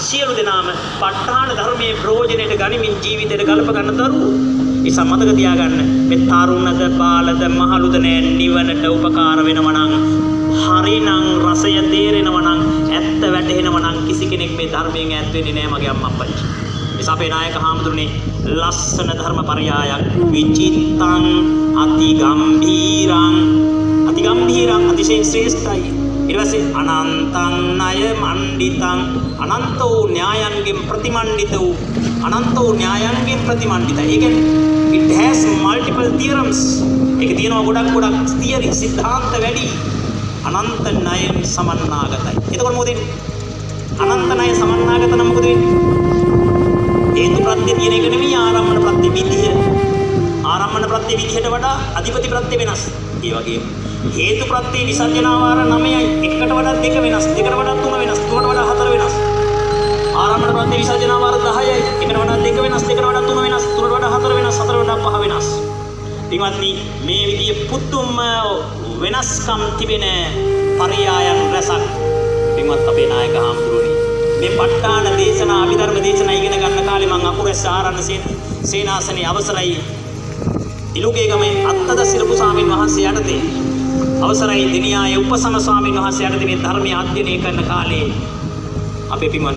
සියලු දෙනාම ප ဋ ාණ ධර්මයේ ප්‍රයෝජනෙට ගනිමින් ජීවිතයට ගලප ගන්න දරුවෝ. ඉතින් මතක තියාගන්න මේ තරුණද බාලද මහලුද නෑ නිවනට උපකාර වෙනවා නම් හරිනම් රසය තේරෙනවා නම් ඇත්ත වැටහෙනවා නම් කිසි කෙනෙක් මේ ධර්මයෙන් ඈත් වෙන්නේ නෑ මගේ අම්මා අප්පච්චි. ඒ අපේ නායක හාමුදුරනේ ලස්සන ධර්ම පරයායක් විචිත්තං අතිගම්භීරං අතිශයින් ශ්‍රේෂ්ඨයි. ඊට පස්සේ අනන්තං ණය මණ්ඩිතං අනන්ත වූ න්‍යායන්ගෙන් ප්‍රතිමණ්ඩිත වූ අනන්ත වූ න්‍යායන්ගෙන් ප්‍රතිමණ්ඩිතයි. ඒ කියන්නේ it has multiple theorems. ඒක තියෙනවා ගොඩක් theory සිද්ධාන්ත වැඩි. අනන්ත ණයෙන් සමන්නාගතයි. එතකොට මොකද වෙන්නේ? අනන්ත ණය සමන්නාගත නම් මොකද වෙන්නේ? හේතු ප්‍රත්‍ය තියෙන එක නෙමෙයි ආරම්මන ප්‍රත්‍ය විදිය. ආරම්මන ප්‍රත්‍ය විදියට වඩා අධිපති ප්‍රත්‍ය වෙනස්. ඒ වගේම හේතු ප්‍රත්‍ය විසර්ජනාවාර 9යි. එකකට වඩා දෙක වෙනස්. දෙකට වඩා තුන වෙනස්. තුනට වඩා හතර වෙනස්. ආරම්මන ප්‍රත්‍ය විසර්ජනාවාර 10යි. එකට වඩා දෙක වෙනස්. දෙකට වඩා තුන වෙනස්. තුනට වඩා හතර වෙනස්. හතර වඩා පහ වෙනස්. ඊමත්නි මේ විදිය පුදුම වෙනස්කම් තිබෙන පරයායන් රසක් පින්වත් අපේ නායක හාමුදුරුවනි මේ ප ဋ ාණ දේශනා අභිධර්ම දේශනා ඉගෙන ගන්න කාලේ මම අකුරැස්ස ආරණ්‍ය සේනාසනේ අවසරයි ඉලුගේගමේ අත්තද සිරපු ස්වාමීන් වහන්සේ යටතේ අවසරයි දිනියායේ උපසම ස්වාමීන් වහන්සේ යටතේ මේ ධර්මයේ අධ්‍යයනය කරන කාලේ අපේ පින්වත්